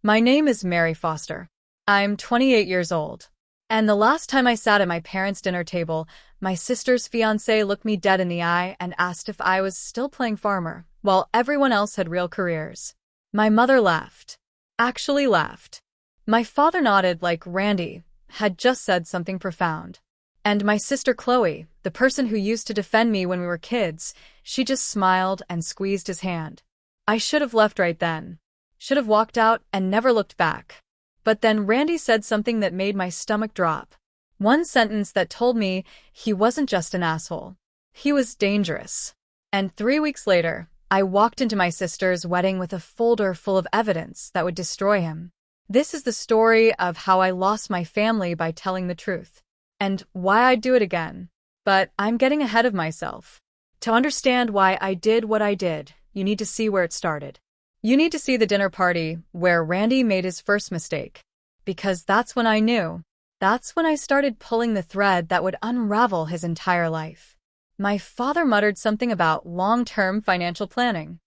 My name is Mary Foster. I'm 28 years old. And the last time I sat at my parents' dinner table, my sister's fiancé looked me dead in the eye and asked if I was still playing farmer, while everyone else had real careers. My mother laughed. Actually laughed. My father nodded like Randy had just said something profound. And my sister Chloe, the person who used to defend me when we were kids, she just smiled and squeezed his hand. I should have left right then. Should have walked out and never looked back. But then Randy said something that made my stomach drop. One sentence that told me he wasn't just an asshole. He was dangerous. And 3 weeks later, I walked into my sister's wedding with a folder full of evidence that would destroy him. This is the story of how I lost my family by telling the truth. And why I'd do it again. But I'm getting ahead of myself. To understand why I did what I did, you need to see where it started. You need to see the dinner party where Randy made his first mistake. Because that's when I knew. That's when I started pulling the thread that would unravel his entire life. My father muttered something about long-term financial planning.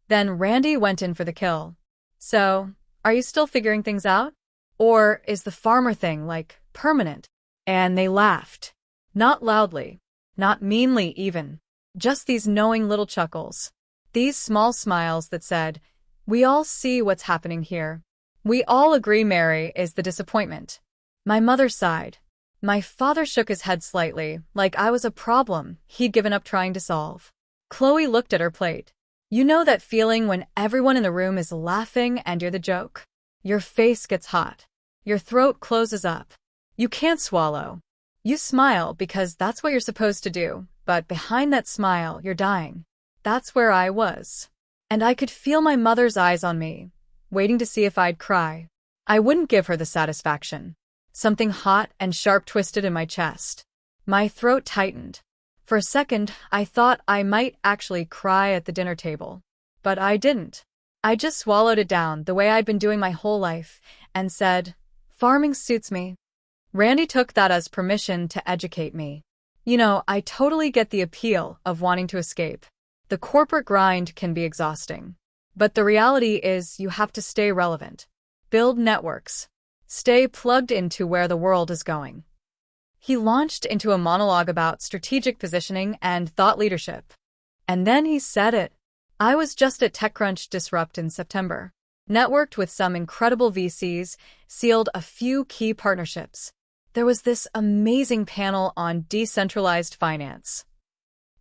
Then Randy went in for the kill. So, are you still figuring things out? Or is the farmer thing, permanent? And they laughed. Not loudly. Not meanly even. Just these knowing little chuckles. These small smiles that said, "We all see what's happening here. We all agree Mary is the disappointment." My mother sighed. My father shook his head slightly, like I was a problem he'd given up trying to solve. Chloe looked at her plate. You know that feeling when everyone in the room is laughing and you're the joke? Your face gets hot. Your throat closes up. You can't swallow. You smile because that's what you're supposed to do, but behind that smile, you're dying. That's where I was. And I could feel my mother's eyes on me, waiting to see if I'd cry. I wouldn't give her the satisfaction. Something hot and sharp twisted in my chest. My throat tightened. For a second, I thought I might actually cry at the dinner table. But I didn't. I just swallowed it down the way I'd been doing my whole life, and said, "Farming suits me." Randy took that as permission to educate me. I totally get the appeal of wanting to escape. The corporate grind can be exhausting. But the reality is you have to stay relevant. Build networks. Stay plugged into where the world is going. He launched into a monologue about strategic positioning and thought leadership. And then he said it. I was just at TechCrunch Disrupt in September. Networked with some incredible VCs, sealed a few key partnerships. There was this amazing panel on decentralized finance.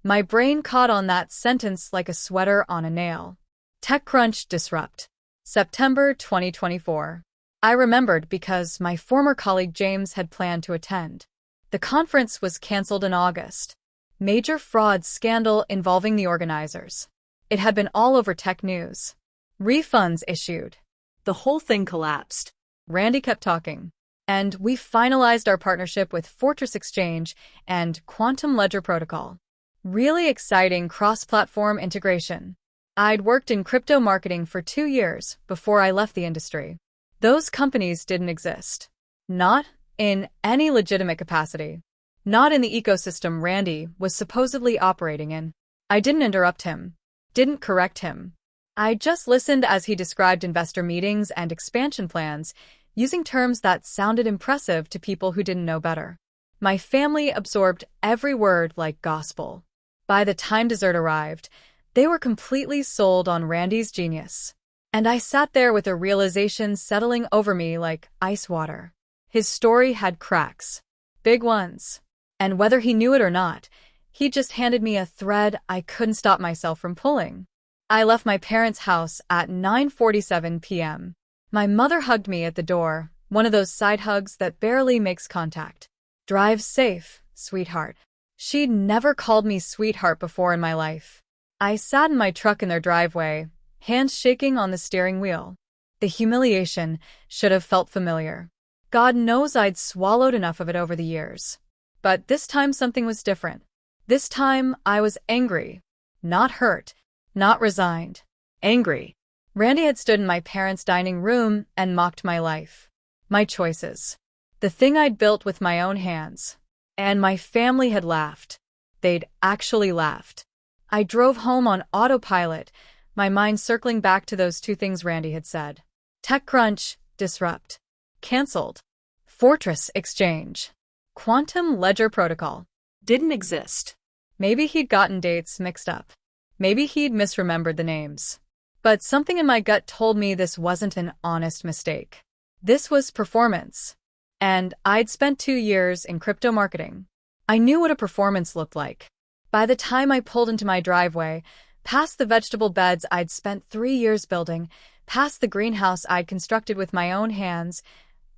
My brain caught on that sentence like a sweater on a nail. TechCrunch Disrupt. September 2024. I remembered because my former colleague James had planned to attend. The conference was canceled in August. Major fraud scandal involving the organizers. It had been all over tech news. Refunds issued. The whole thing collapsed. Randy kept talking. And we finalized our partnership with Fortress Exchange and Quantum Ledger Protocol. Really exciting cross-platform integration. I'd worked in crypto marketing for 2 years before I left the industry. Those companies didn't exist. Not in any legitimate capacity. Not in the ecosystem Randy was supposedly operating in. I didn't interrupt him. Didn't correct him. I just listened as he described investor meetings and expansion plans, using terms that sounded impressive to people who didn't know better. My family absorbed every word like gospel. By the time dessert arrived, they were completely sold on Randy's genius. And I sat there with a realization settling over me like ice water. His story had cracks. Big ones. And whether he knew it or not, he just handed me a thread I couldn't stop myself from pulling. I left my parents' house at 9:47 p.m. My mother hugged me at the door, one of those side hugs that barely makes contact. Drive safe, sweetheart. She'd never called me sweetheart before in my life. I sat in my truck in their driveway, hands shaking on the steering wheel. The humiliation should have felt familiar. God knows I'd swallowed enough of it over the years. But this time something was different. This time I was angry. Not hurt. Not resigned. Angry. Randy had stood in my parents' dining room and mocked my life. My choices. The thing I'd built with my own hands. And my family had laughed. They'd actually laughed. I drove home on autopilot, my mind circling back to those 2 things Randy had said. TechCrunch, Disrupt. Cancelled. Fortress Exchange. Quantum Ledger Protocol. Didn't exist. Maybe he'd gotten dates mixed up. Maybe he'd misremembered the names. But something in my gut told me this wasn't an honest mistake. This was performance. And I'd spent 2 years in crypto marketing. I knew what a performance looked like. By the time I pulled into my driveway, past the vegetable beds I'd spent 3 years building, past the greenhouse I'd constructed with my own hands,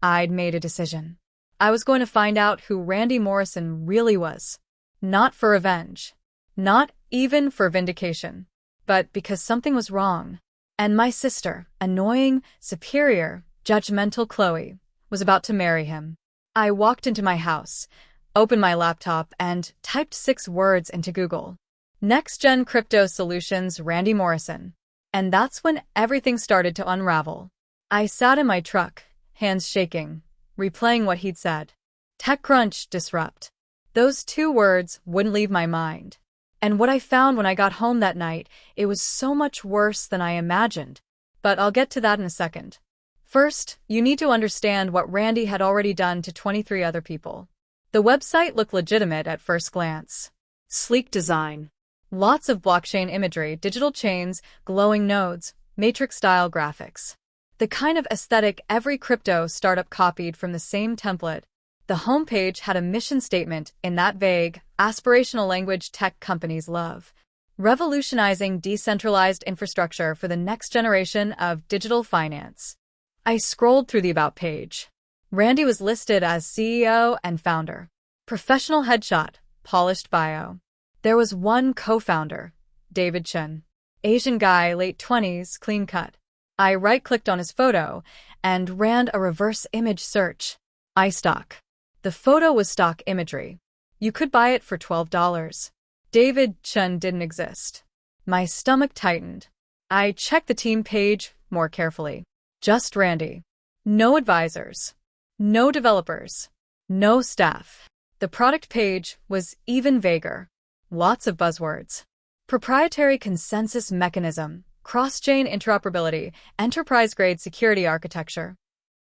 I'd made a decision. I was going to find out who Randy Morrison really was. Not for revenge. Not even for vindication. But because something was wrong. And my sister, annoying, superior, judgmental Chloe, was about to marry him. I walked into my house, opened my laptop, and typed 6 words into Google. Next-Gen Crypto Solutions Randy Morrison. And that's when everything started to unravel. I sat in my truck, hands shaking, replaying what he'd said. TechCrunch, Disrupt. Those 2 words wouldn't leave my mind. And what I found when I got home that night, it was so much worse than I imagined. But I'll get to that in a second. First, you need to understand what Randy had already done to 23 other people. The website looked legitimate at first glance. Sleek design. Lots of blockchain imagery, digital chains, glowing nodes, matrix-style graphics. The kind of aesthetic every crypto startup copied from the same template. The homepage had a mission statement in that vague, aspirational language tech companies love. Revolutionizing decentralized infrastructure for the next generation of digital finance. I scrolled through the About page. Randy was listed as CEO and founder. Professional headshot, polished bio. There was one co-founder, David Chen. Asian guy, late 20s, clean cut. I right-clicked on his photo and ran a reverse image search. iStock. The photo was stock imagery. You could buy it for $12. David Chen didn't exist. My stomach tightened. I checked the team page more carefully. Just Randy. No advisors. No developers. No staff. The product page was even vaguer. Lots of buzzwords. Proprietary consensus mechanism, cross-chain interoperability, enterprise-grade security architecture.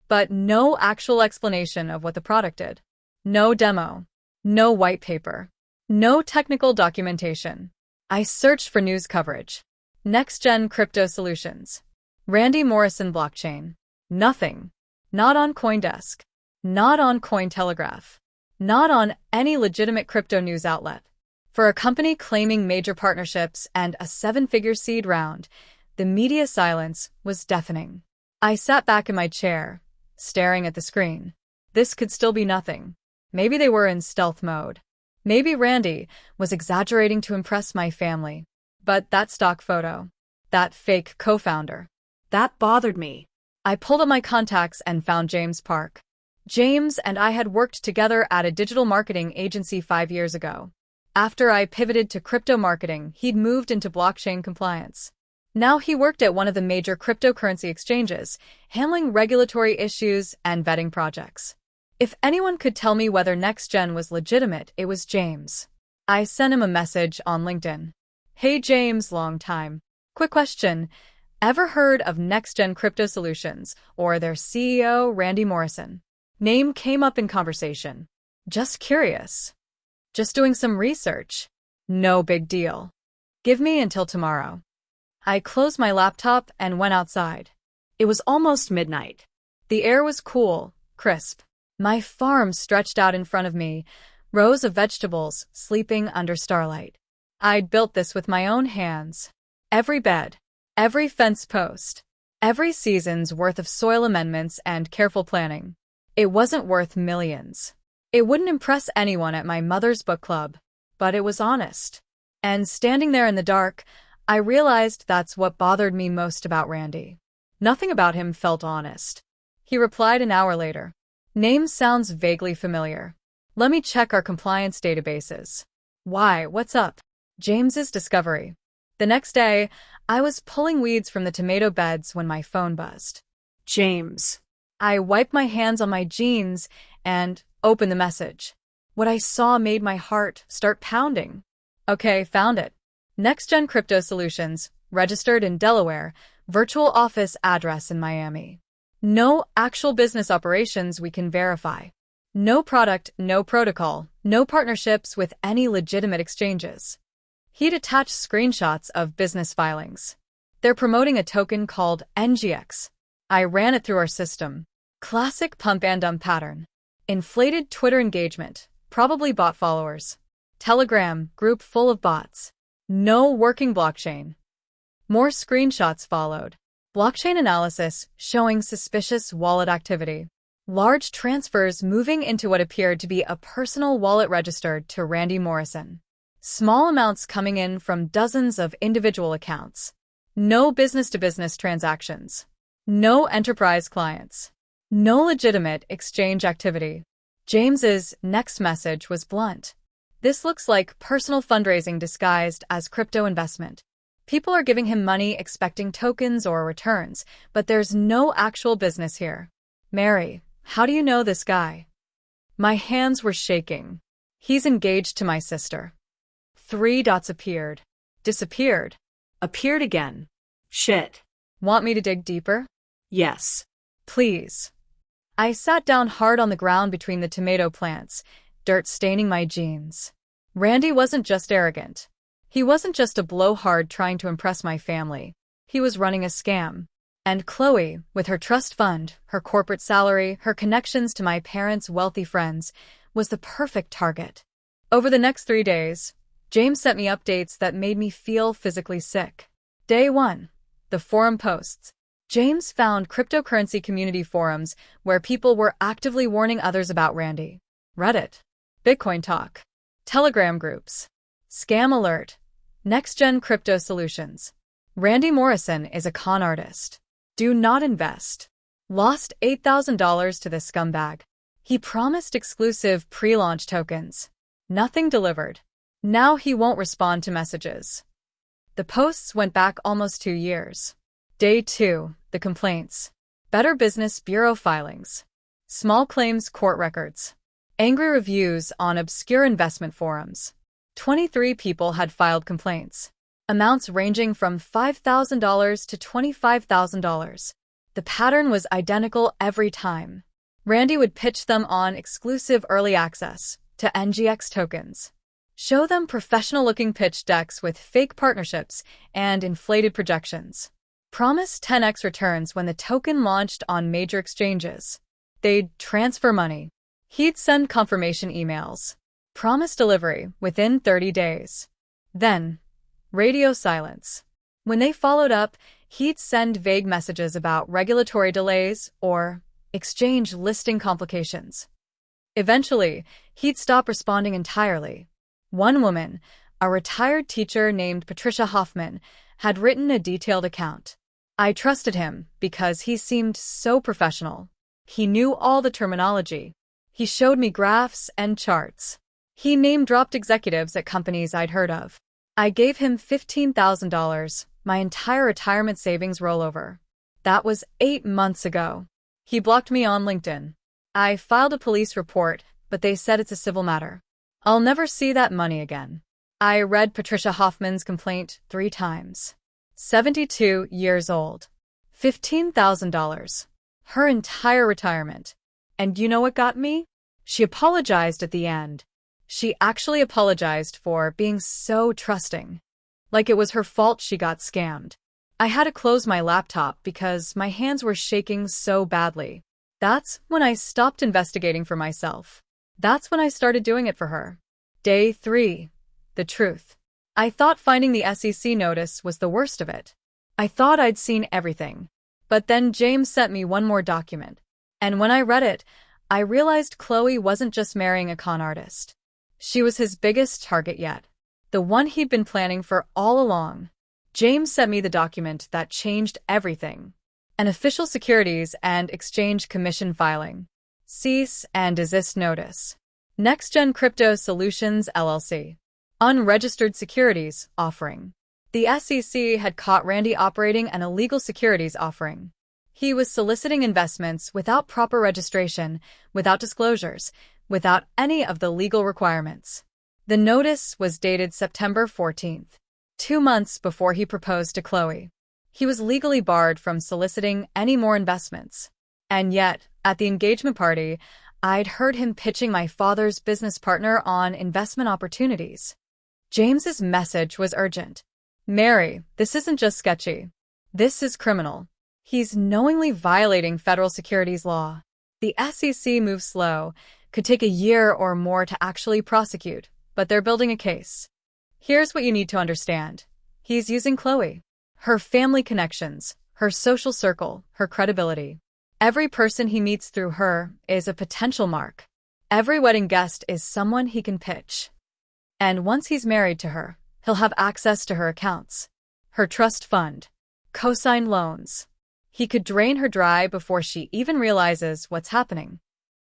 But no actual explanation of what the product did. No demo. No white paper. No technical documentation. I searched for news coverage. Next-Gen Crypto Solutions. Randy Morrison Blockchain. Nothing. Not on CoinDesk. Not on Cointelegraph. Not on any legitimate crypto news outlet. For a company claiming major partnerships and a 7-figure seed round, the media silence was deafening. I sat back in my chair, staring at the screen. This could still be nothing. Maybe they were in stealth mode. Maybe Randy was exaggerating to impress my family. But that stock photo, that fake co-founder, That bothered me. I pulled up my contacts and found James Park. James and I had worked together at a digital marketing agency 5 years ago. After I pivoted to crypto marketing, he'd moved into blockchain compliance. Now he worked at one of the major cryptocurrency exchanges, handling regulatory issues and vetting projects. If anyone could tell me whether NextGen was legitimate, it was James. I sent him a message on LinkedIn. Hey James, long time. Quick question. Ever heard of NextGen Crypto Solutions or their CEO, Randy Morrison? Name came up in conversation. Just curious. Just doing some research. No big deal. Give me until tomorrow. I closed my laptop and went outside. It was almost midnight. The air was cool, crisp. My farm stretched out in front of me, rows of vegetables sleeping under starlight. I'd built this with my own hands. Every bed, every fence post, every season's worth of soil amendments and careful planning. It wasn't worth millions. It wouldn't impress anyone at my mother's book club, but it was honest. And standing there in the dark, I realized that's what bothered me most about Randy. Nothing about him felt honest. He replied an hour later. Name sounds vaguely familiar. Let me check our compliance databases. Why, what's up? James's discovery. The next day, I was pulling weeds from the tomato beds when my phone buzzed. James. I wiped my hands on my jeans and opened the message. What I saw made my heart start pounding. Okay, found it. NextGen Crypto Solutions, registered in Delaware, virtual office address in Miami. No actual business operations we can verify. No product, no protocol, no partnerships with any legitimate exchanges. He'd attached screenshots of business filings. They're promoting a token called NGX. I ran it through our system. Classic pump and dump pattern. Inflated Twitter engagement, probably bot followers. Telegram group full of bots. No working blockchain. More screenshots followed. Blockchain analysis showing suspicious wallet activity. Large transfers moving into what appeared to be a personal wallet registered to Randy Morrison. Small amounts coming in from dozens of individual accounts. No business-to-business transactions. No enterprise clients. No legitimate exchange activity. James's next message was blunt. This looks like personal fundraising disguised as crypto investment. People are giving him money expecting tokens or returns, but there's no actual business here. Mary, how do you know this guy? My hands were shaking. He's engaged to my sister. 3 dots appeared. Disappeared. Appeared again. Shit. Want me to dig deeper? Yes. Please. I sat down hard on the ground between the tomato plants, dirt staining my jeans. Randy wasn't just arrogant. He wasn't just a blowhard trying to impress my family. He was running a scam. And Chloe, with her trust fund, her corporate salary, her connections to my parents' wealthy friends, was the perfect target. Over the next 3 days, James sent me updates that made me feel physically sick. Day 1. The forum posts. James found cryptocurrency community forums where people were actively warning others about Randy. Reddit. Bitcoin Talk. Telegram groups. Scam alert. Next-gen crypto solutions. Randy Morrison is a con artist. Do not invest. Lost $8,000 to this scumbag. He promised exclusive pre-launch tokens. Nothing delivered. Now he won't respond to messages. The posts went back almost 2 years. Day 2. The complaints. Better Business Bureau filings. Small claims court records. Angry reviews on obscure investment forums. 23 people had filed complaints. Amounts ranging from $5,000 to $25,000. The pattern was identical every time. Randy would pitch them on exclusive early access to NGX tokens. Show them professional-looking pitch decks with fake partnerships and inflated projections. Promise 10x returns when the token launched on major exchanges. They'd transfer money. He'd send confirmation emails. Promise delivery within 30 days. Then, radio silence. When they followed up, he'd send vague messages about regulatory delays or exchange listing complications. Eventually, he'd stop responding entirely. One woman, a retired teacher named Patricia Hoffman, had written a detailed account. I trusted him because he seemed so professional. He knew all the terminology. He showed me graphs and charts. He name-dropped executives at companies I'd heard of. I gave him $15,000, my entire retirement savings rollover. That was 8 months ago. He blocked me on LinkedIn. I filed a police report, but they said it's a civil matter. I'll never see that money again. I read Patricia Hoffman's complaint 3 times. 72 years old. $15,000. Her entire retirement. And you know what got me? She apologized at the end. She actually apologized for being so trusting. Like it was her fault she got scammed. I had to close my laptop because my hands were shaking so badly. That's when I stopped investigating for myself. That's when I started doing it for her. Day 3. The truth. I thought finding the SEC notice was the worst of it. I thought I'd seen everything. But then James sent me one more document. And when I read it, I realized Chloe wasn't just marrying a con artist. She was his biggest target yet. The one he'd been planning for all along. James sent me the document that changed everything. An official Securities and Exchange Commission filing. Cease and desist notice. Next-Gen Crypto Solutions LLC. Unregistered securities offering. The SEC had caught Randy operating an illegal securities offering. He was soliciting investments without proper registration, without disclosures, without any of the legal requirements. The notice was dated September 14th, 2 months before he proposed to Chloe. He was legally barred from soliciting any more investments. And yet, at the engagement party, I'd heard him pitching my father's business partner on investment opportunities. James's message was urgent. Mary, this isn't just sketchy. This is criminal. He's knowingly violating federal securities law. The SEC moves slow, could take a year or more to actually prosecute, but they're building a case. Here's what you need to understand. He's using Chloe. Her family connections, her social circle, her credibility. Every person he meets through her is a potential mark. Every wedding guest is someone he can pitch. And once he's married to her, he'll have access to her accounts, her trust fund, co-signed loans. He could drain her dry before she even realizes what's happening.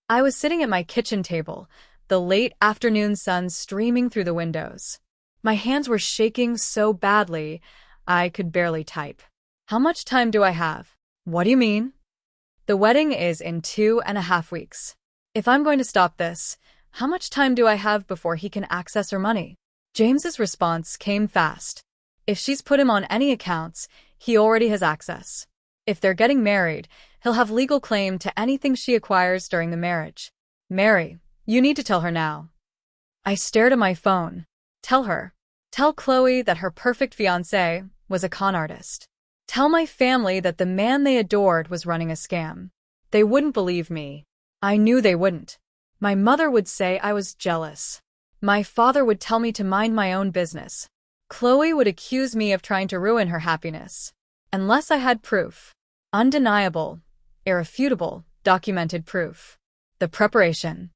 I was sitting at my kitchen table, the late afternoon sun streaming through the windows. My hands were shaking so badly, I could barely type. How much time do I have? What do you mean? The wedding is in 2.5 weeks. If I'm going to stop this, how much time do I have before he can access her money? James's response came fast. If she's put him on any accounts, he already has access. If they're getting married, he'll have legal claim to anything she acquires during the marriage. Mary, you need to tell her now. I stared at my phone. Tell her. Tell Chloe that her perfect fiancé was a con artist. Tell my family that the man they adored was running a scam. They wouldn't believe me. I knew they wouldn't. My mother would say I was jealous. My father would tell me to mind my own business. Chloe would accuse me of trying to ruin her happiness. Unless I had proof. Undeniable, irrefutable, documented proof. The preparation.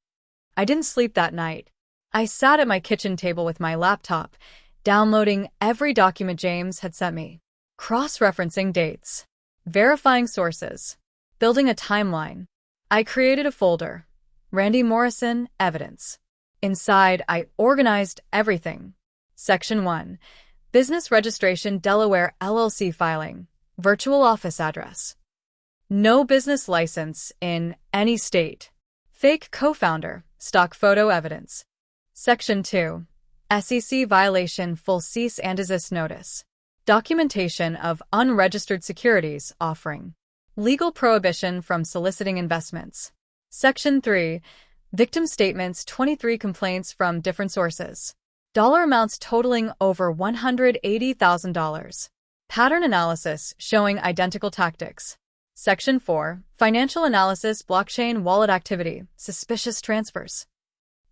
I didn't sleep that night. I sat at my kitchen table with my laptop, downloading every document James had sent me. Cross-referencing dates. Verifying sources. Building a timeline. I created a folder. Randy Morrison, Evidence. Inside, I organized everything. Section 1. Business registration Delaware LLC filing. Virtual office address. No business license in any state. Fake co-founder. Stock photo evidence. Section 2. SEC violation full cease and desist notice. Documentation of unregistered securities offering. Legal prohibition from soliciting investments. Section 3. Victim statements 23 complaints from different sources. Dollar amounts totaling over $180,000. Pattern analysis showing identical tactics. Section 4. Financial analysis blockchain wallet activity, suspicious transfers.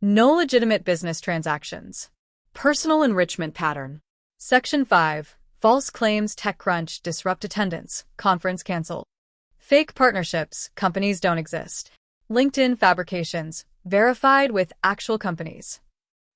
No legitimate business transactions. Personal enrichment pattern. Section 5. False claims TechCrunch disrupt attendance, conference cancel. Fake partnerships, companies don't exist. LinkedIn fabrications, verified with actual companies.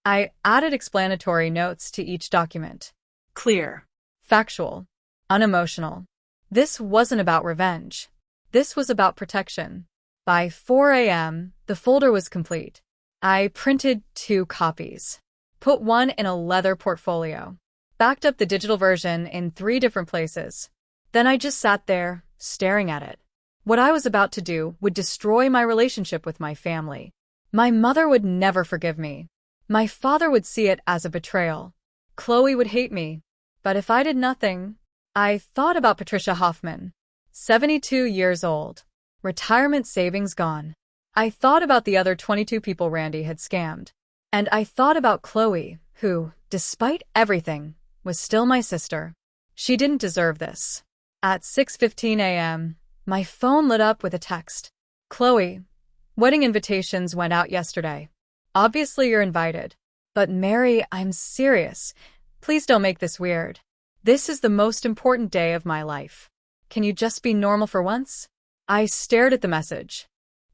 I added explanatory notes to each document. Clear. Factual. Unemotional. This wasn't about revenge. This was about protection. By 4 a.m., the folder was complete. I printed 2 copies. Put one in a leather portfolio. Backed up the digital version in 3 different places. Then I just sat there, staring at it. What I was about to do would destroy my relationship with my family. My mother would never forgive me. My father would see it as a betrayal. Chloe would hate me. But if I did nothing, I thought about Patricia Hoffman, 72 years old. Retirement savings gone. I thought about the other 22 people Randy had scammed. And I thought about Chloe, who, despite everything, was still my sister. She didn't deserve this. At 6:15 a.m., my phone lit up with a text. Chloe, wedding invitations went out yesterday. Obviously you're invited. But Mary, I'm serious. Please don't make this weird. This is the most important day of my life. Can you just be normal for once? I stared at the message.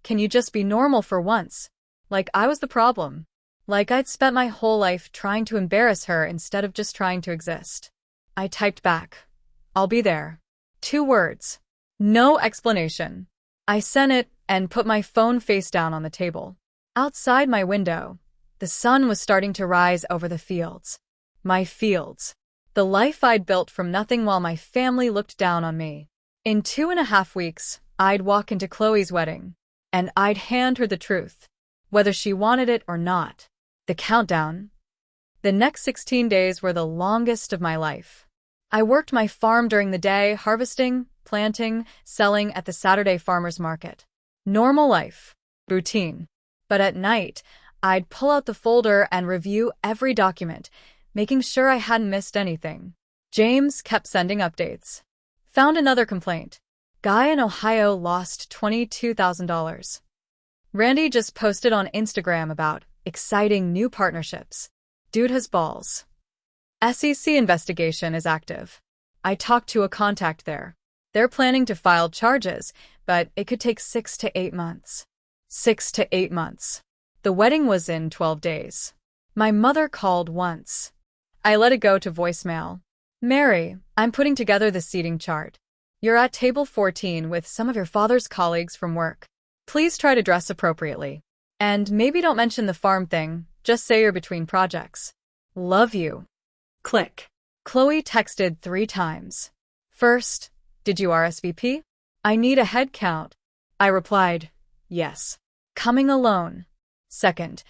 Can you just be normal for once? Like I was the problem. Like I'd spent my whole life trying to embarrass her instead of just trying to exist. I typed back. I'll be there. 2 words. No explanation. I sent it and put my phone face down on the table. Outside my window, the sun was starting to rise over the fields. My fields. The life I'd built from nothing while my family looked down on me. In 2.5 weeks, I'd walk into Chloe's wedding, and I'd hand her the truth, whether she wanted it or not. The countdown. The next 16 days were the longest of my life. I worked my farm during the day, harvesting, planting, selling at the Saturday farmers market. Normal life. Routine. But at night, I'd pull out the folder and review every document, making sure I hadn't missed anything. James kept sending updates. Found another complaint. Guy in Ohio lost $22,000. Randy just posted on Instagram about exciting new partnerships. Dude has balls. SEC investigation is active. I talked to a contact there. They're planning to file charges, but it could take 6 to 8 months. 6 to 8 months. The wedding was in 12 days. My mother called once. I let it go to voicemail. Mary, I'm putting together the seating chart. You're at table 14 with some of your father's colleagues from work. Please try to dress appropriately. And maybe don't mention the farm thing, just say you're between projects. Love you. Click. Chloe texted 3 times. First, did you RSVP? I need a head count. I replied, yes. Coming alone. Second,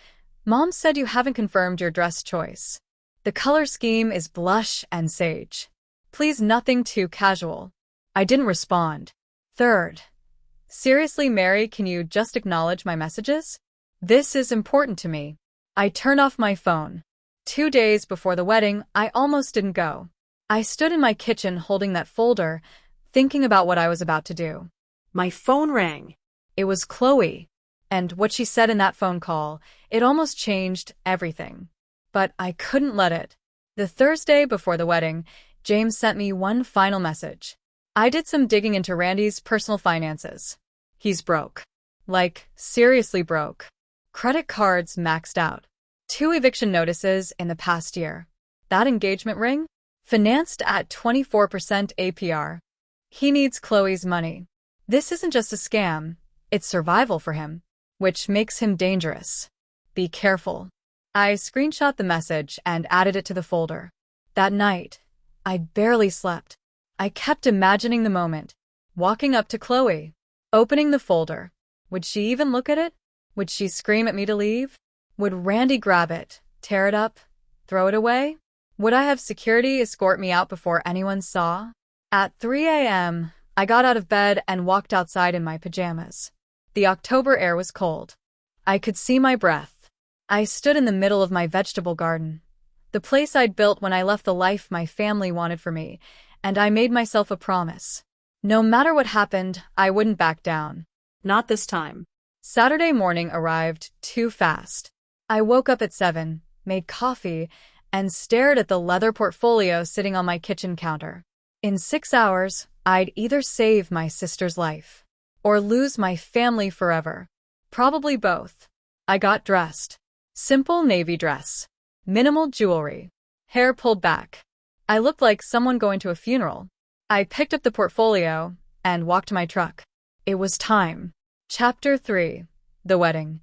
Mom said you haven't confirmed your dress choice. The color scheme is blush and sage. Please nothing too casual. I didn't respond. Third, seriously, Mary, can you just acknowledge my messages? This is important to me. I turned off my phone. 2 days before the wedding, I almost didn't go. I stood in my kitchen holding that folder, thinking about what I was about to do. My phone rang. It was Chloe, and what she said in that phone call, it almost changed everything. But I couldn't let it. The Thursday before the wedding, James sent me one final message. I did some digging into Randy's personal finances. He's broke. Like, seriously broke. Credit cards maxed out. 2 eviction notices in the past year. That engagement ring? Financed at 24% APR. He needs Chloe's money. This isn't just a scam, it's survival for him, which makes him dangerous. Be careful. I screenshot the message and added it to the folder. That night, I barely slept. I kept imagining the moment, walking up to Chloe, opening the folder. Would she even look at it? Would she scream at me to leave? Would Randy grab it, tear it up, throw it away? Would I have security escort me out before anyone saw? At 3 a.m., I got out of bed and walked outside in my pajamas. The October air was cold. I could see my breath. I stood in the middle of my vegetable garden, the place I'd built when I left the life my family wanted for me, and I made myself a promise. No matter what happened, I wouldn't back down. Not this time. Saturday morning arrived too fast. I woke up at 7, made coffee, and stared at the leather portfolio sitting on my kitchen counter. In 6 hours, I'd either save my sister's life or lose my family forever. Probably both. I got dressed. Simple navy dress. Minimal jewelry. Hair pulled back. I looked like someone going to a funeral. I picked up the portfolio and walked to my truck. It was time. Chapter 3. The Wedding.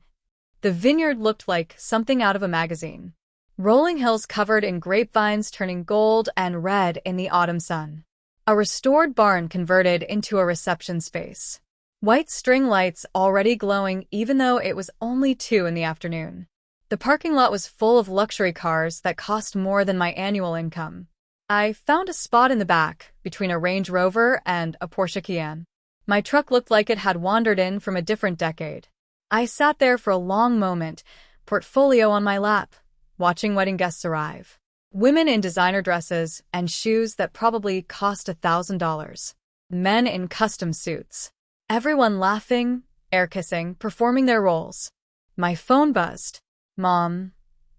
The vineyard looked like something out of a magazine. Rolling hills covered in grapevines turning gold and red in the autumn sun. A restored barn converted into a reception space. White string lights already glowing even though it was only 2 in the afternoon. The parking lot was full of luxury cars that cost more than my annual income. I found a spot in the back, between a Range Rover and a Porsche Cayenne. My truck looked like it had wandered in from a different decade. I sat there for a long moment, portfolio on my lap, watching wedding guests arrive. Women in designer dresses and shoes that probably cost $1,000. Men in custom suits. Everyone laughing, air-kissing, performing their roles. My phone buzzed. Mom,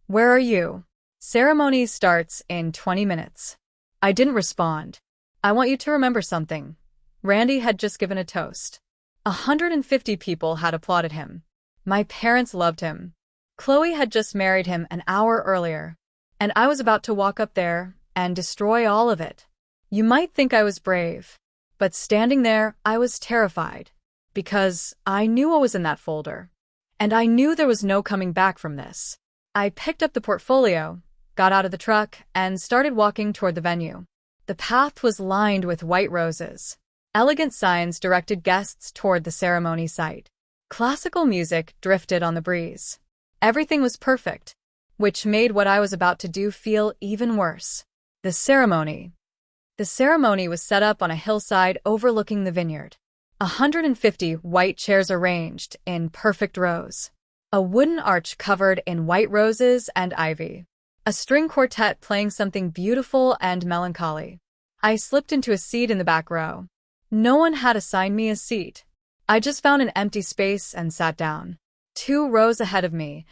where are you? Ceremony starts in 20 minutes. I didn't respond. I want you to remember something. Randy had just given a toast. 150 people had applauded him. My parents loved him. Chloe had just married him an hour earlier, and I was about to walk up there and destroy all of it. You might think I was brave, but standing there, I was terrified, because I knew what was in that folder, and I knew there was no coming back from this. I picked up the portfolio, got out of the truck, and started walking toward the venue. The path was lined with white roses. Elegant signs directed guests toward the ceremony site. Classical music drifted on the breeze. Everything was perfect, which made what I was about to do feel even worse. The ceremony. The ceremony was set up on a hillside overlooking the vineyard. 150 white chairs arranged in perfect rows. A wooden arch covered in white roses and ivy. A string quartet playing something beautiful and melancholy. I slipped into a seat in the back row. No one had assigned me a seat. I just found an empty space and sat down. 2 rows ahead of me,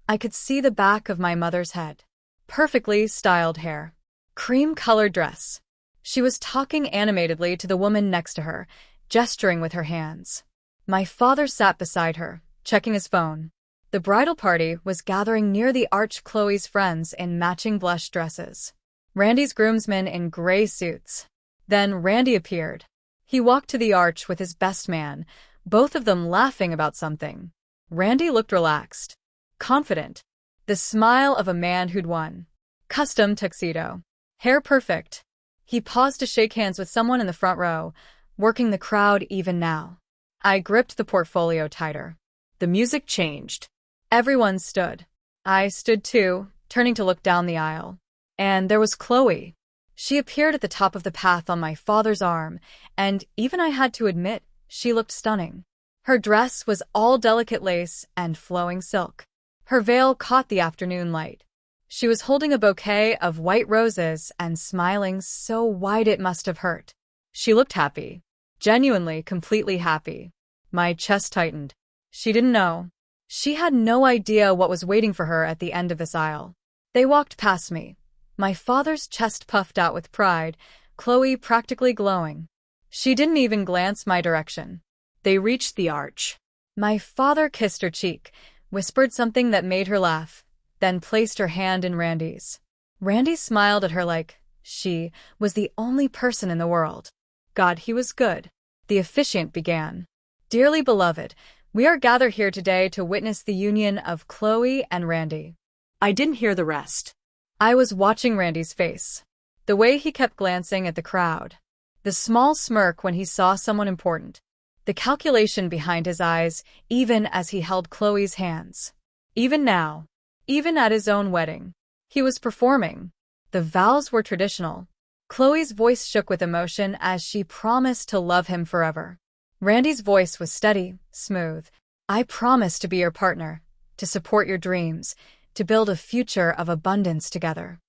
I could see the back of my mother's head. Perfectly styled hair. Cream-colored dress. She was talking animatedly to the woman next to her, gesturing with her hands. My father sat beside her, checking his phone. The bridal party was gathering near the arch. Chloe's friends in matching blush dresses. Randy's groomsmen in gray suits. Then Randy appeared. He walked to the arch with his best man, both of them laughing about something. Randy looked relaxed, confident, the smile of a man who'd won. Custom tuxedo. Hair perfect. He paused to shake hands with someone in the front row, working the crowd even now. I gripped the portfolio tighter. The music changed. Everyone stood. I stood too, turning to look down the aisle. And there was Chloe. She appeared at the top of the path on my father's arm, and even I had to admit, she looked stunning. Her dress was all delicate lace and flowing silk. Her veil caught the afternoon light. She was holding a bouquet of white roses and smiling so wide it must have hurt. She looked happy. Genuinely, completely happy. My chest tightened. She didn't know. She had no idea what was waiting for her at the end of this aisle. They walked past me. My father's chest puffed out with pride, Chloe practically glowing. She didn't even glance my direction. They reached the arch. My father kissed her cheek, whispered something that made her laugh, then placed her hand in Randy's. Randy smiled at her like she was the only person in the world. God, he was good. The officiant began. Dearly beloved, we are gathered here today to witness the union of Chloe and Randy. I didn't hear the rest. I was watching Randy's face. The way he kept glancing at the crowd. The small smirk when he saw someone important. The calculation behind his eyes, even as he held Chloe's hands. Even now, even at his own wedding, he was performing. The vows were traditional. Chloe's voice shook with emotion as she promised to love him forever. Randy's voice was steady, smooth. I promise to be your partner, to support your dreams, to build a future of abundance together.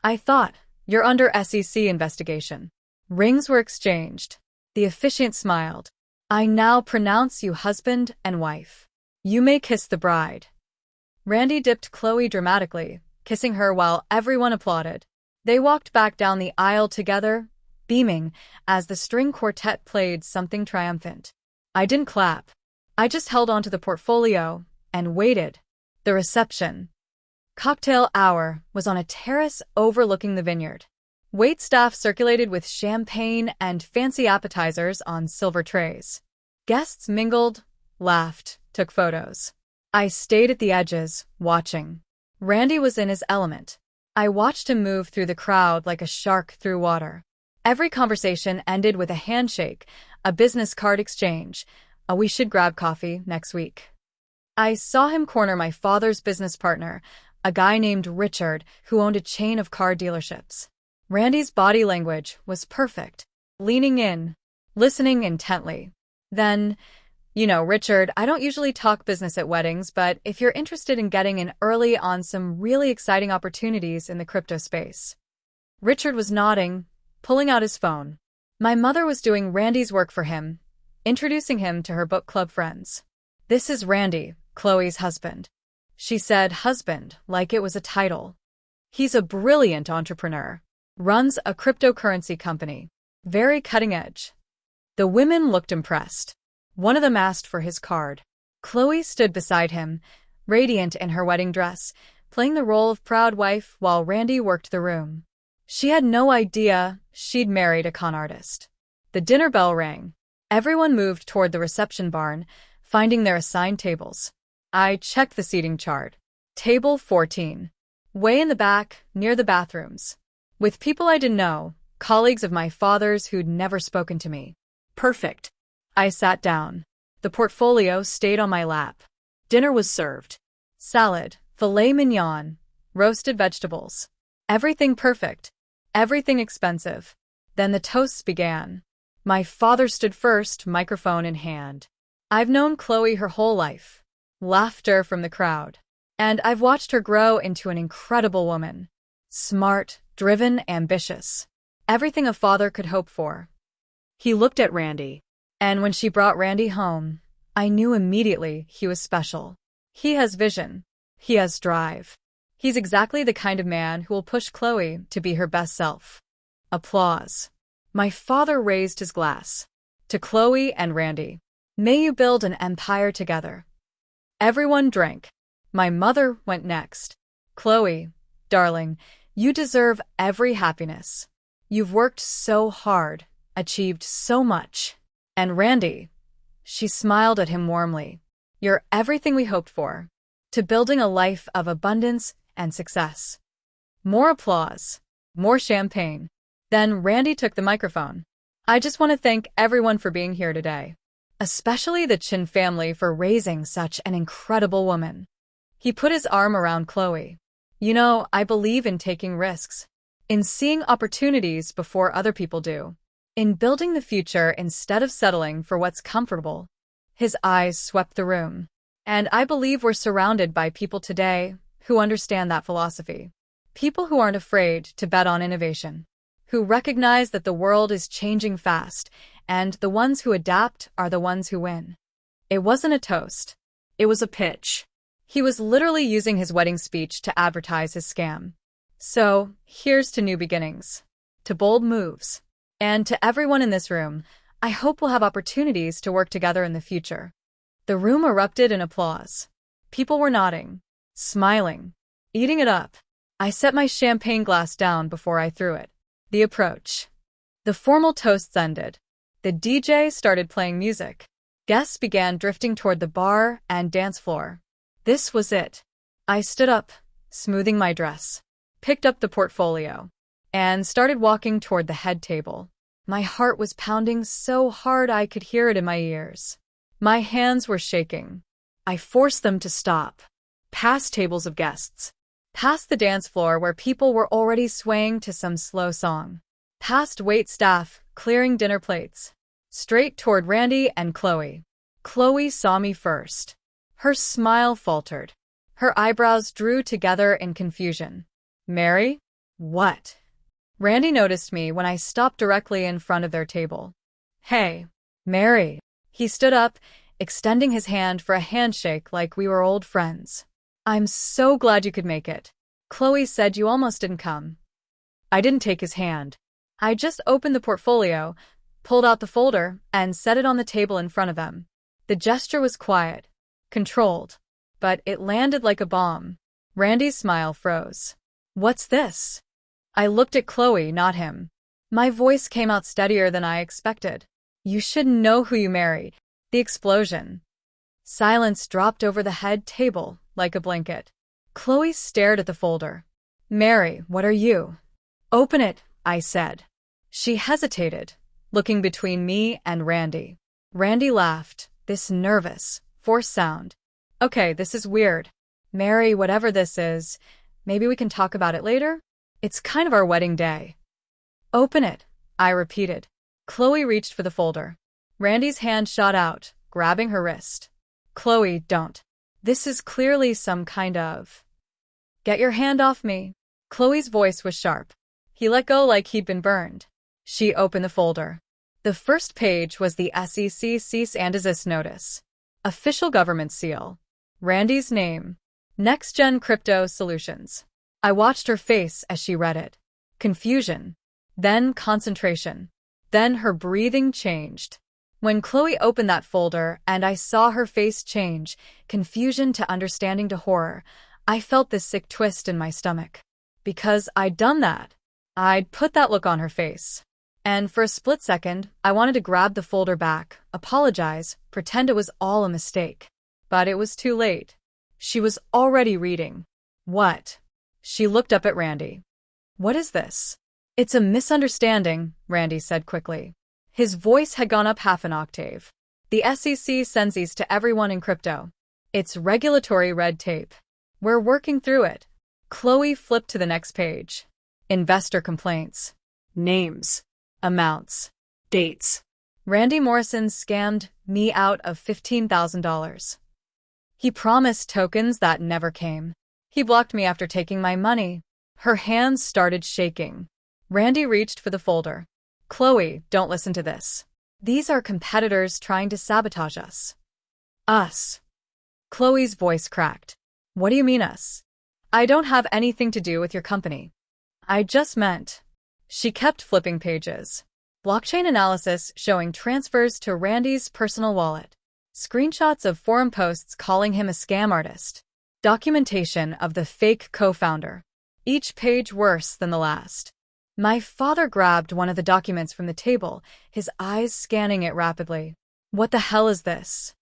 I thought, you're under SEC investigation. Rings were exchanged. The officiant smiled. I now pronounce you husband and wife. You may kiss the bride. Randy dipped Chloe dramatically, kissing her while everyone applauded. They walked back down the aisle together, beaming, as the string quartet played something triumphant. I didn't clap. I just held onto the portfolio and waited. The reception. Cocktail hour was on a terrace overlooking the vineyard. Waitstaff circulated with champagne and fancy appetizers on silver trays. Guests mingled, laughed, took photos. I stayed at the edges, watching. Randy was in his element. I watched him move through the crowd like a shark through water. Every conversation ended with a handshake, a business card exchange, a "we should grab coffee next week." I saw him corner my father's business partner, a guy named Richard who owned a chain of car dealerships. Randy's body language was perfect, leaning in, listening intently. Then, Richard, I don't usually talk business at weddings, but if you're interested in getting in early on some really exciting opportunities in the crypto space. Richard was nodding, pulling out his phone. My mother was doing Randy's work for him, introducing him to her book club friends. This is Randy, Chloe's husband. She said husband like it was a title. He's a brilliant entrepreneur. Runs a cryptocurrency company. Very cutting edge. The women looked impressed. One of them asked for his card. Chloe stood beside him, radiant in her wedding dress, playing the role of proud wife while Randy worked the room. She had no idea she'd married a con artist. The dinner bell rang. Everyone moved toward the reception barn, finding their assigned tables. I checked the seating chart. Table 14. Way in the back, near the bathrooms. With people I didn't know, colleagues of my father's who'd never spoken to me. Perfect. I sat down. The portfolio stayed on my lap. Dinner was served. Salad, filet mignon, roasted vegetables. Everything perfect. Everything expensive. Then the toasts began. My father stood first, microphone in hand. I've known Chloe her whole life. Laughter from the crowd. And I've watched her grow into an incredible woman. Smart, driven, ambitious. Everything a father could hope for. He looked at Randy. And when she brought Randy home, I knew immediately he was special. He has vision. He has drive. He's exactly the kind of man who will push Chloe to be her best self. Applause. My father raised his glass. To Chloe and Randy. May you build an empire together. Everyone drank. My mother went next. Chloe, darling, you deserve every happiness. You've worked so hard, achieved so much. And Randy, she smiled at him warmly. You're everything we hoped for. To building a life of abundance and success. More applause. More champagne. Then Randy took the microphone. I just want to thank everyone for being here today. Especially the Chin family for raising such an incredible woman. He put his arm around Chloe. You know, I believe in taking risks. In seeing opportunities before other people do. In building the future instead of settling for what's comfortable. His eyes swept the room. And I believe we're surrounded by people today who understand that philosophy. People who aren't afraid to bet on innovation. Who recognize that the world is changing fast, and the ones who adapt are the ones who win. It wasn't a toast. It was a pitch. He was literally using his wedding speech to advertise his scam. So, here's to new beginnings. To bold moves. And to everyone in this room, I hope we'll have opportunities to work together in the future. The room erupted in applause. People were nodding, smiling, eating it up. I set my champagne glass down before I threw it. The approach. The formal toasts ended. The DJ started playing music. Guests began drifting toward the bar and dance floor. This was it. I stood up, smoothing my dress, picked up the portfolio, and started walking toward the head table. My heart was pounding so hard I could hear it in my ears. My hands were shaking. I forced them to stop. Past tables of guests. Past the dance floor where people were already swaying to some slow song. Past wait staff, clearing dinner plates. Straight toward Randy and Chloe. Chloe saw me first. Her smile faltered. Her eyebrows drew together in confusion. Mary? What? Randy noticed me when I stopped directly in front of their table. Hey, Mary. He stood up, extending his hand for a handshake like we were old friends. I'm so glad you could make it. Chloe said you almost didn't come. I didn't take his hand. I just opened the portfolio, pulled out the folder, and set it on the table in front of them. The gesture was quiet, controlled, but it landed like a bomb. Randy's smile froze. What's this? I looked at Chloe, not him. My voice came out steadier than I expected. You should know who you married. The explosion. Silence dropped over the head table like a blanket. Chloe stared at the folder. Mary, what are you? Open it, I said. She hesitated, looking between me and Randy. Randy laughed, this nervous, forced sound. Okay, this is weird. Mary, whatever this is, maybe we can talk about it later? It's kind of our wedding day. Open it, I repeated. Chloe reached for the folder. Randy's hand shot out, grabbing her wrist. Chloe, don't. This is clearly some kind of... Get your hand off me. Chloe's voice was sharp. He let go like he'd been burned. She opened the folder. The first page was the SEC cease and desist notice. Official government seal. Randy's name. Next Gen Crypto Solutions. I watched her face as she read it. Confusion. Then concentration. Then her breathing changed. When Chloe opened that folder and I saw her face change, confusion to understanding to horror, I felt this sick twist in my stomach. Because I'd done that. I'd put that look on her face. And for a split second, I wanted to grab the folder back, apologize, pretend it was all a mistake. But it was too late. She was already reading. What? She looked up at Randy. What is this? It's a misunderstanding, Randy said quickly. His voice had gone up half an octave. The SEC sends these to everyone in crypto. It's regulatory red tape. We're working through it. Chloe flipped to the next page. Investor complaints. Names. Amounts. Dates. Randy Morrison scammed me out of $15,000. He promised tokens that never came. He blocked me after taking my money. Her hands started shaking. Randy reached for the folder. Chloe, don't listen to this. These are competitors trying to sabotage us. Us. Chloe's voice cracked. What do you mean us? I don't have anything to do with your company. I just meant. She kept flipping pages. Blockchain analysis showing transfers to Randy's personal wallet. Screenshots of forum posts calling him a scam artist. Documentation of the fake co-founder. Each page worse than the last. My father grabbed one of the documents from the table, his eyes scanning it rapidly. What the hell is this?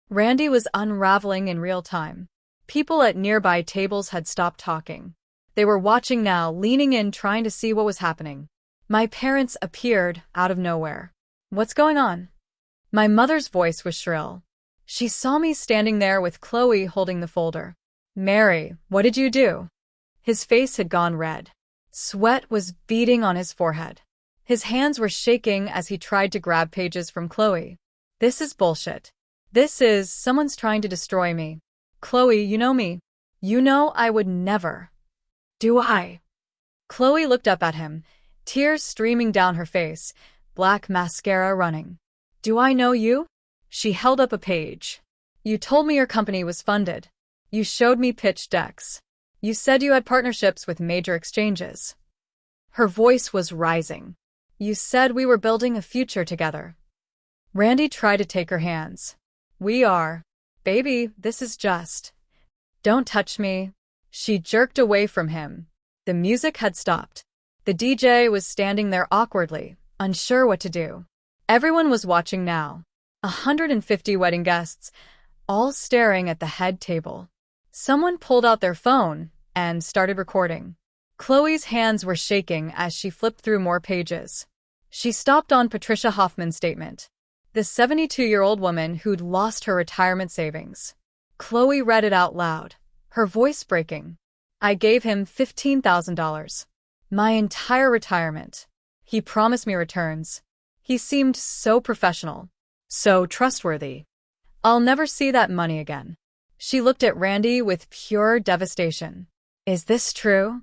Randy was unraveling in real time. People at nearby tables had stopped talking. They were watching now, leaning in, trying to see what was happening. My parents appeared out of nowhere. What's going on? My mother's voice was shrill. She saw me standing there with Chloe holding the folder. Mary, what did you do? His face had gone red. Sweat was beading on his forehead. His hands were shaking as he tried to grab pages from Chloe. This is bullshit. Someone's trying to destroy me. Chloe, you know me. You know I would never. Do I? Chloe looked up at him, tears streaming down her face, black mascara running. Do I know you? She held up a page. You told me your company was funded. You showed me pitch decks. You said you had partnerships with major exchanges. Her voice was rising. You said we were building a future together. Randy tried to take her hands. We are. Baby, this is just. Don't touch me. She jerked away from him. The music had stopped. The DJ was standing there awkwardly, unsure what to do. Everyone was watching now. 150 wedding guests, all staring at the head table. Someone pulled out their phone and started recording. Chloe's hands were shaking as she flipped through more pages. She stopped on Patricia Hoffman's statement. The 72-year-old woman who'd lost her retirement savings. Chloe read it out loud, her voice breaking. I gave him $15,000. My entire retirement. He promised me returns. He seemed so professional, so trustworthy. I'll never see that money again. She looked at Randy with pure devastation. Is this true?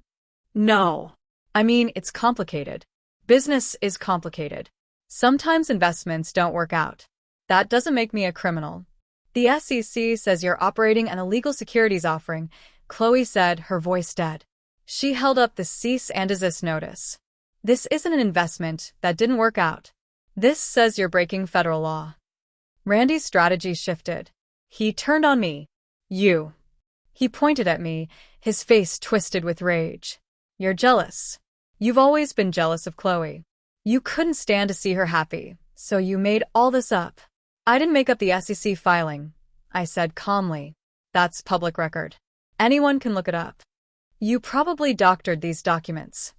No. I mean, it's complicated. Business is complicated. Sometimes investments don't work out. That doesn't make me a criminal. The SEC says you're operating an illegal securities offering, Chloe said, her voice dead. She held up the cease and desist notice. This isn't an investment that didn't work out. This says you're breaking federal law. Randy's strategy shifted. He turned on me. You. He pointed at me, his face twisted with rage. You're jealous. You've always been jealous of Chloe. You couldn't stand to see her happy, so you made all this up. I didn't make up the SEC filing, I said calmly. That's public record. Anyone can look it up. You probably doctored these documents.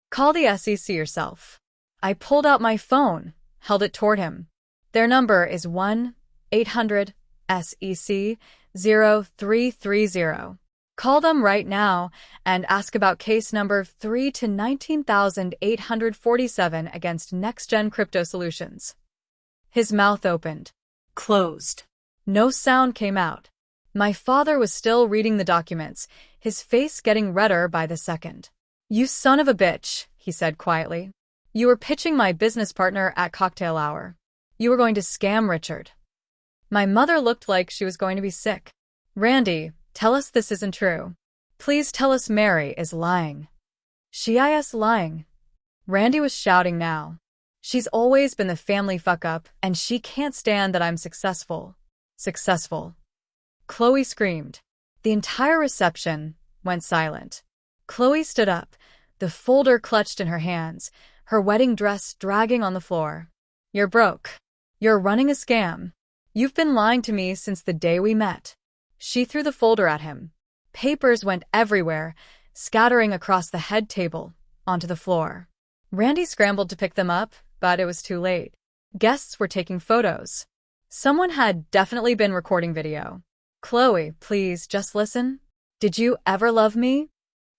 Call the SEC yourself. I pulled out my phone, held it toward him. Their number is 1-800-SEC-0330. Call them right now and ask about case number 3 to 19,847 against NextGen Crypto Solutions. His mouth opened. Closed. No sound came out. My father was still reading the documents, his face getting redder by the second. You son of a bitch, he said quietly. You were pitching my business partner at cocktail hour. You were going to scam Richard. My mother looked like she was going to be sick. Randy, tell us this isn't true. Please tell us Mary is lying. She is lying. Randy was shouting now. She's always been the family fuck-up, and she can't stand that I'm successful. Successful. Chloe screamed. The entire reception went silent. Chloe stood up, the folder clutched in her hands, her wedding dress dragging on the floor. You're broke. You're running a scam. You've been lying to me since the day we met. She threw the folder at him. Papers went everywhere, scattering across the head table, onto the floor. Randy scrambled to pick them up, but it was too late. Guests were taking photos. Someone had definitely been recording video. Chloe, please, just listen. Did you ever love me?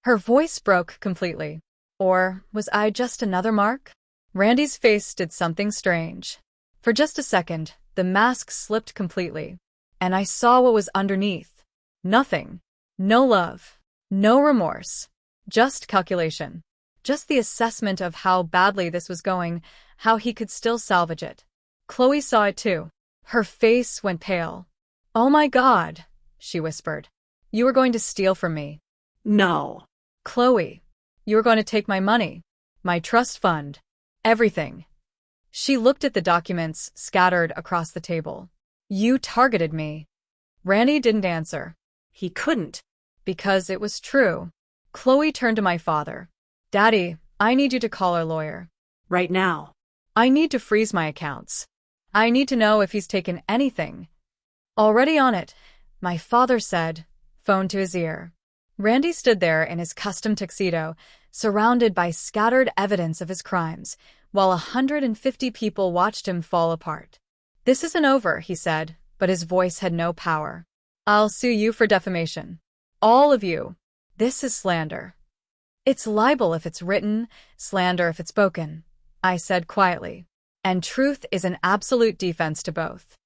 Her voice broke completely. Or was I just another mark? Randy's face did something strange. For just a second, the mask slipped completely, and I saw what was underneath. Nothing. No love. No remorse. Just calculation. Just the assessment of how badly this was going, how he could still salvage it. Chloe saw it too. Her face went pale. "Oh my God," she whispered. "You were going to steal from me." No. "Chloe, you were going to take my money, my trust fund, everything." She looked at the documents scattered across the table. "You targeted me." Randy didn't answer. He couldn't. Because it was true. Chloe turned to my father. "Daddy, I need you to call our lawyer. Right now. I need to freeze my accounts. I need to know if he's taken anything." "Already on it," my father said, phone to his ear. Randy stood there in his custom tuxedo, surrounded by scattered evidence of his crimes, while 150 people watched him fall apart. "This isn't over," he said, but his voice had no power. "I'll sue you for defamation. All of you. This is slander." "It's libel if it's written, slander if it's spoken," I said quietly. "And truth is an absolute defense to both."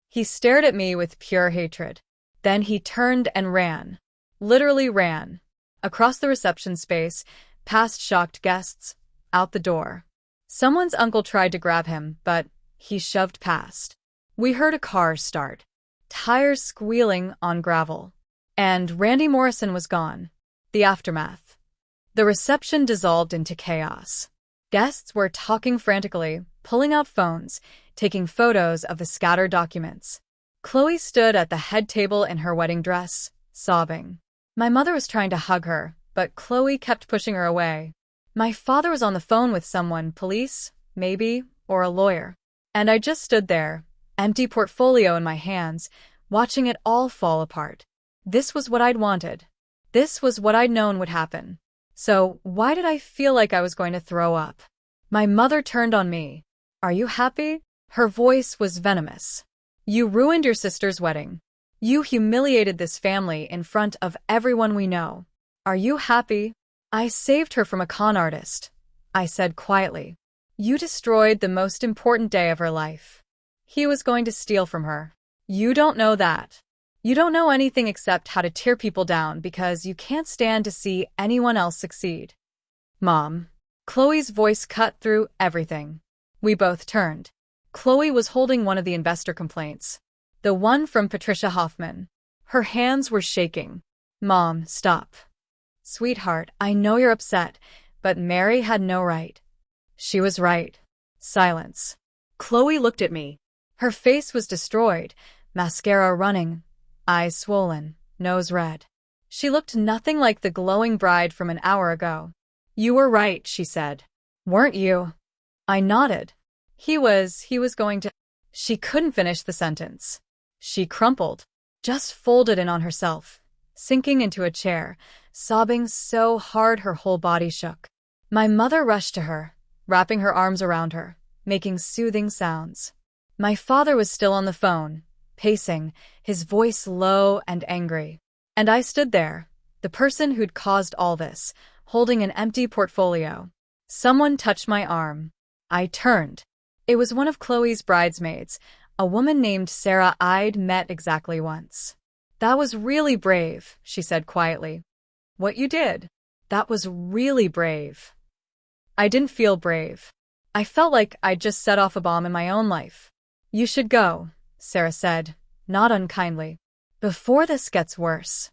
He stared at me with pure hatred. Then he turned and ran. Literally ran. Across the reception space, past shocked guests, out the door. Someone's uncle tried to grab him, but he shoved past. We heard a car start. Tires squealing on gravel. And Randy Morrison was gone. The aftermath. The reception dissolved into chaos. Guests were talking frantically, pulling out phones, taking photos of the scattered documents. Chloe stood at the head table in her wedding dress, sobbing. My mother was trying to hug her, but Chloe kept pushing her away. My father was on the phone with someone, police, maybe, or a lawyer. And I just stood there, empty portfolio in my hands, watching it all fall apart. This was what I'd wanted. This was what I'd known would happen. So why did I feel like I was going to throw up? My mother turned on me. "Are you happy?" Her voice was venomous. "You ruined your sister's wedding. You humiliated this family in front of everyone we know. Are you happy?" "I saved her from a con artist," I said quietly. "You destroyed the most important day of her life. He was going to steal from her. You don't know that. You don't know anything except how to tear people down because you can't stand to see anyone else succeed." "Mom." Chloe's voice cut through everything. We both turned. Chloe was holding one of the investor complaints. The one from Patricia Hoffman. Her hands were shaking. "Mom, stop." "Sweetheart, I know you're upset, but Mary had no right." "She was right." Silence. Chloe looked at me. Her face was destroyed, mascara running, eyes swollen, nose red. She looked nothing like the glowing bride from an hour ago. "You were right," she said. "Weren't you?" I nodded. He was going to... She couldn't finish the sentence. She crumpled, just folded in on herself, sinking into a chair, sobbing so hard her whole body shook. My mother rushed to her, wrapping her arms around her, making soothing sounds. My father was still on the phone, pacing, his voice low and angry. And I stood there, the person who'd caused all this, holding an empty portfolio. Someone touched my arm. I turned. It was one of Chloe's bridesmaids, a woman named Sarah I'd met exactly once. "That was really brave," she said quietly. "What you did. That was really brave." I didn't feel brave. I felt like I'd just set off a bomb in my own life. "You should go," Sarah said, not unkindly. "Before this gets worse."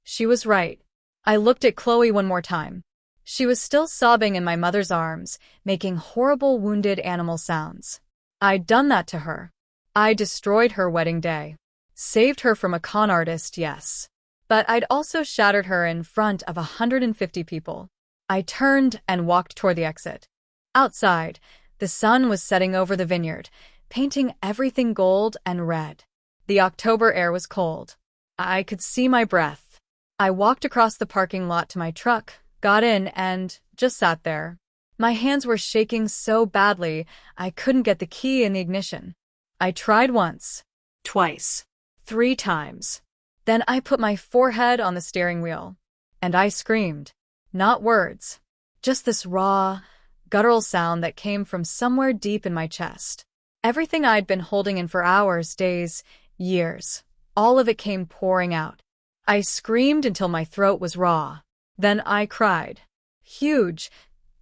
She was right. I looked at Chloe one more time. She was still sobbing in my mother's arms, making horrible wounded animal sounds. I'd done that to her. I destroyed her wedding day. Saved her from a con artist, yes. But I'd also shattered her in front of 150 people. I turned and walked toward the exit. Outside, the sun was setting over the vineyard, painting everything gold and red. The October air was cold. I could see my breath. I walked across the parking lot to my truck, got in, and just sat there. My hands were shaking so badly, I couldn't get the key in the ignition. I tried once. Twice. 3 times. Then I put my forehead on the steering wheel. And I screamed. Not words. Just this raw, guttural sound that came from somewhere deep in my chest. Everything I'd been holding in for hours, days, years, all of it came pouring out. I screamed until my throat was raw. Then I cried. Huge,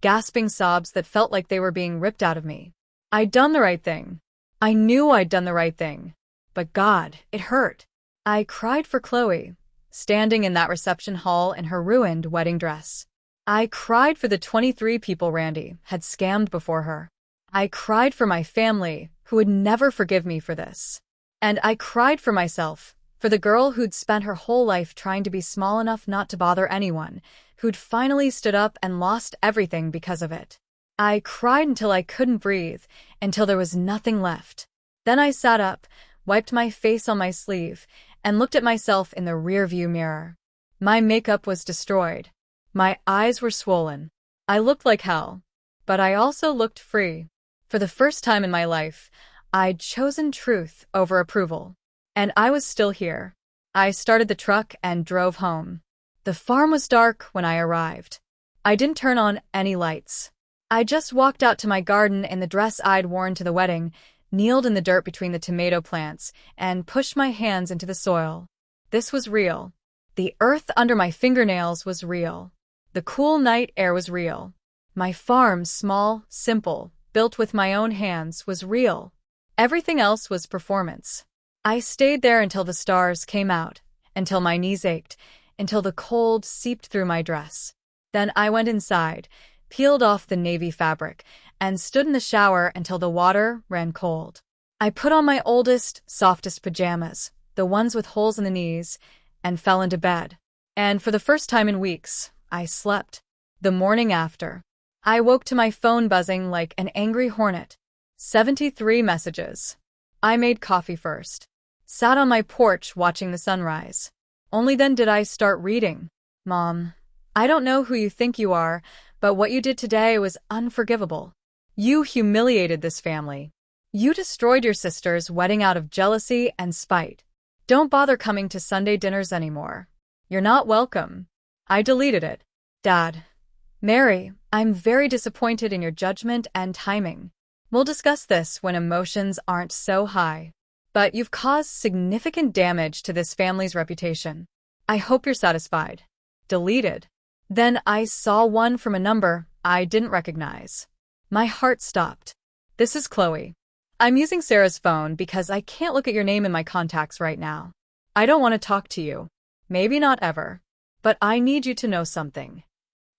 gasping sobs that felt like they were being ripped out of me. I'd done the right thing. I knew I'd done the right thing. But God, it hurt. I cried for Chloe, standing in that reception hall in her ruined wedding dress. I cried for the 23 people Randy had scammed before her. I cried for my family, who would never forgive me for this. And I cried for myself, for the girl who'd spent her whole life trying to be small enough not to bother anyone, who'd finally stood up and lost everything because of it. I cried until I couldn't breathe, until there was nothing left. Then I sat up, wiped my face on my sleeve, and looked at myself in the rearview mirror. My makeup was destroyed. My eyes were swollen. I looked like hell. But I also looked free. For the first time in my life, I'd chosen truth over approval. And I was still here. I started the truck and drove home. The farm was dark when I arrived. I didn't turn on any lights. I just walked out to my garden in the dress I'd worn to the wedding, kneeled in the dirt between the tomato plants, and pushed my hands into the soil. This was real. The earth under my fingernails was real. The cool night air was real. My farm, small, simple, built with my own hands, was real. Everything else was performance. I stayed there until the stars came out, until my knees ached, until the cold seeped through my dress. Then I went inside, peeled off the navy fabric, and stood in the shower until the water ran cold. I put on my oldest, softest pajamas, the ones with holes in the knees, and fell into bed. And for the first time in weeks, I slept. The morning after, I woke to my phone buzzing like an angry hornet. 73 messages. I made coffee first. Sat on my porch watching the sunrise. Only then did I start reading. Mom, I don't know who you think you are, but what you did today was unforgivable. You humiliated this family. You destroyed your sister's wedding out of jealousy and spite. Don't bother coming to Sunday dinners anymore. You're not welcome. I deleted it. Dad. Mary, I'm very disappointed in your judgment and timing. We'll discuss this when emotions aren't so high. But you've caused significant damage to this family's reputation. I hope you're satisfied. Deleted. Then I saw one from a number I didn't recognize. My heart stopped. This is Chloe. I'm using Sarah's phone because I can't look at your name in my contacts right now. I don't want to talk to you. Maybe not ever. But I need you to know something.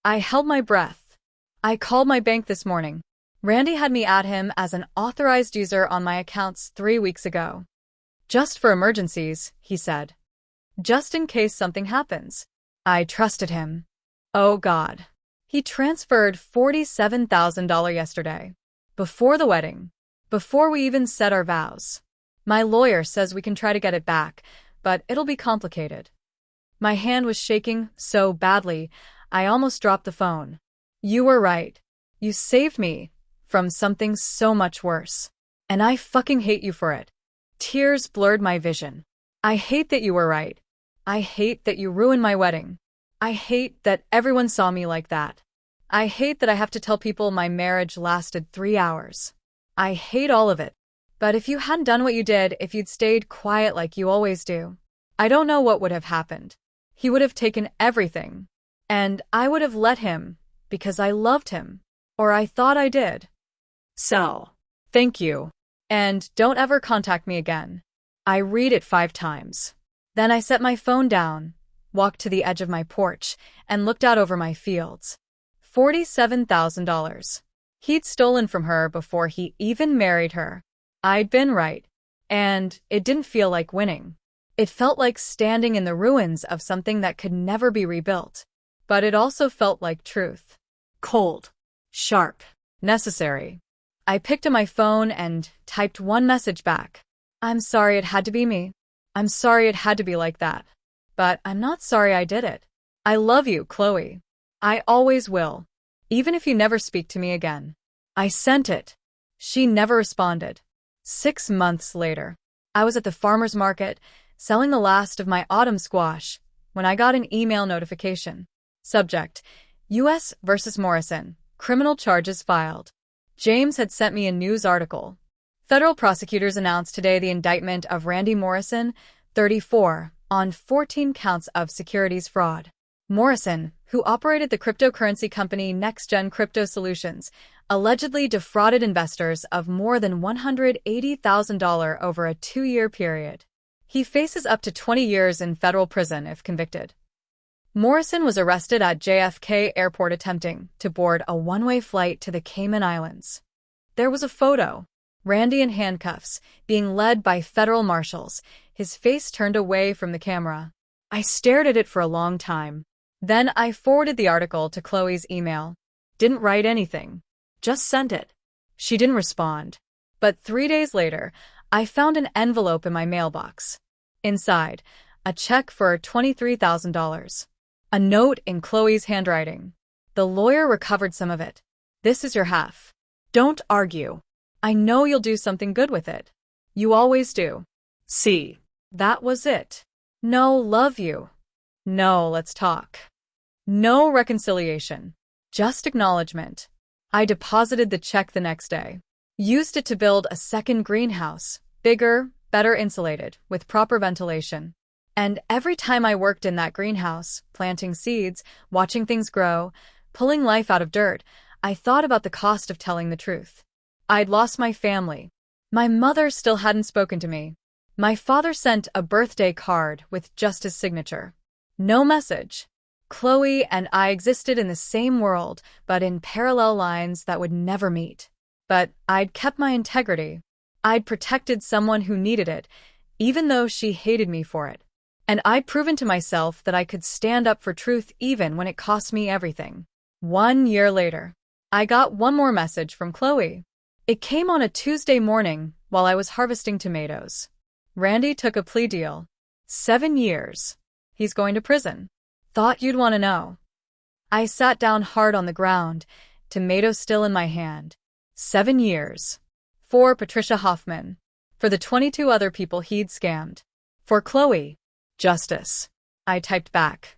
I held my breath. I called my bank this morning. Randy had me add him as an authorized user on my accounts 3 weeks ago. Just for emergencies, he said. Just in case something happens. I trusted him. Oh God. He transferred $47,000 yesterday. Before the wedding. Before we even said our vows. My lawyer says we can try to get it back, but it'll be complicated. My hand was shaking so badly, I almost dropped the phone. You were right. You saved me from something so much worse. And I fucking hate you for it. Tears blurred my vision. I hate that you were right. I hate that you ruined my wedding. I hate that everyone saw me like that. I hate that I have to tell people my marriage lasted 3 hours. I hate all of it. But if you hadn't done what you did, if you'd stayed quiet like you always do, I don't know what would have happened. He would have taken everything. And I would have let him, because I loved him. Or I thought I did. So, Thank you. And don't ever contact me again. I read it 5 times. Then I set my phone down, walked to the edge of my porch, and looked out over my fields. $47,000. He'd stolen from her before he even married her. I'd been right. And it didn't feel like winning. It felt like standing in the ruins of something that could never be rebuilt. But it also felt like truth. cold, sharp, Necessary. I picked up my phone and typed one message back. I'm sorry it had to be me. I'm sorry it had to be like that. But I'm not sorry I did it. I love you, Chloe. I always will. Even if you never speak to me again. I sent it. She never responded. 6 months later, I was at the farmer's market, selling the last of my autumn squash, when I got an email notification. Subject: U.S. versus Morrison. Criminal charges filed. James had sent me a news article. Federal prosecutors announced today the indictment of Randy Morrison, 34, on 14 counts of securities fraud. Morrison, who operated the cryptocurrency company NextGen Crypto Solutions, allegedly defrauded investors of more than $180,000 over a 2-year period. He faces up to 20 years in federal prison if convicted. Morrison was arrested at JFK Airport attempting to board a one-way flight to the Cayman Islands. There was a photo. Randy in handcuffs, being led by federal marshals, his face turned away from the camera. I stared at it for a long time. Then I forwarded the article to Chloe's email. Didn't write anything. Just sent it. She didn't respond. But 3 days later, I found an envelope in my mailbox. Inside, a check for $23,000. A note in Chloe's handwriting. The lawyer recovered some of it. This is your half. Don't argue. I know you'll do something good with it. You always do. C. That was it. No, love you. No, let's talk. No reconciliation. Just acknowledgement. I deposited the check the next day. Used it to build a second greenhouse, bigger, better insulated, with proper ventilation. And every time I worked in that greenhouse, planting seeds, watching things grow, pulling life out of dirt, I thought about the cost of telling the truth. I'd lost my family. My mother still hadn't spoken to me. My father sent a birthday card with just his signature. No message. Chloe and I existed in the same world, but in parallel lines that would never meet. But I'd kept my integrity. I'd protected someone who needed it, even though she hated me for it. And I'd proven to myself that I could stand up for truth even when it cost me everything. 1 year later, I got one more message from Chloe. It came on a Tuesday morning while I was harvesting tomatoes. Randy took a plea deal. 7 years. He's going to prison. Thought you'd want to know. I sat down hard on the ground, tomato still in my hand. 7 years. For Patricia Hoffman. For the 22 other people he'd scammed. For Chloe. Justice. I typed back.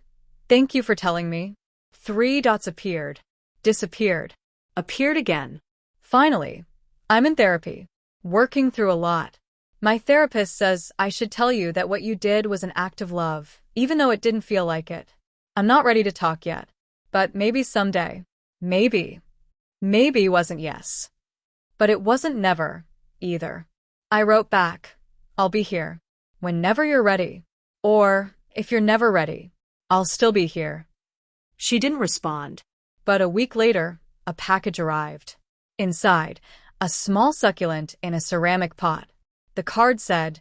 Thank you for telling me. 3 dots appeared. Disappeared. Appeared again. Finally. I'm in therapy. Working through a lot. My therapist says I should tell you that what you did was an act of love, even though it didn't feel like it. I'm not ready to talk yet. But maybe someday. Maybe. Maybe wasn't yes. But it wasn't never, either. I wrote back. I'll be here. Whenever you're ready. Or, if you're never ready, I'll still be here. She didn't respond. But a week later, a package arrived. Inside, a small succulent in a ceramic pot. The card said,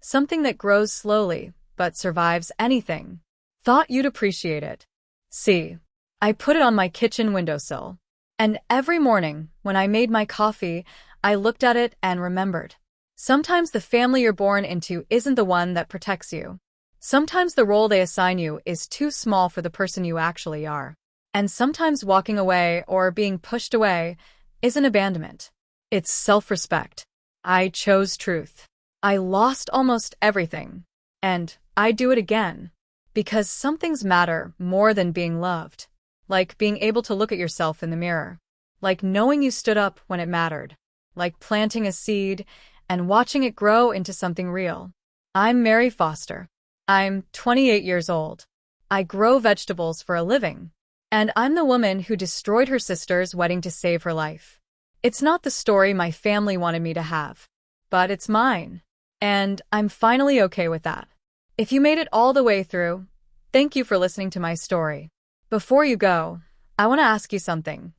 something that grows slowly, but survives anything. Thought you'd appreciate it. See, I put it on my kitchen windowsill. And every morning, when I made my coffee, I looked at it and remembered. Sometimes the family you're born into isn't the one that protects you. Sometimes the role they assign you is too small for the person you actually are. And sometimes walking away or being pushed away isn't abandonment. It's self-respect. I chose truth. I lost almost everything. And I'd do it again. Because some things matter more than being loved. Like being able to look at yourself in the mirror. Like knowing you stood up when it mattered. Like planting a seed and watching it grow into something real. I'm Mary Foster. I'm 28 years old. I grow vegetables for a living. And I'm the woman who destroyed her sister's wedding to save her life. It's not the story my family wanted me to have. But it's mine. And I'm finally okay with that. If you made it all the way through, thank you for listening to my story. Before you go, I want to ask you something.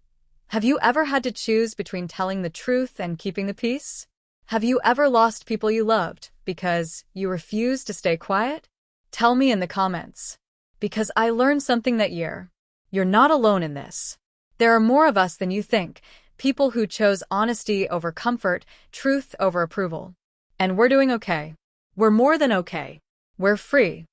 Have you ever had to choose between telling the truth and keeping the peace? Have you ever lost people you loved because you refused to stay quiet? Tell me in the comments. Because I learned something that year. You're not alone in this. There are more of us than you think, people who chose honesty over comfort, truth over approval. And we're doing okay. We're more than okay. We're free.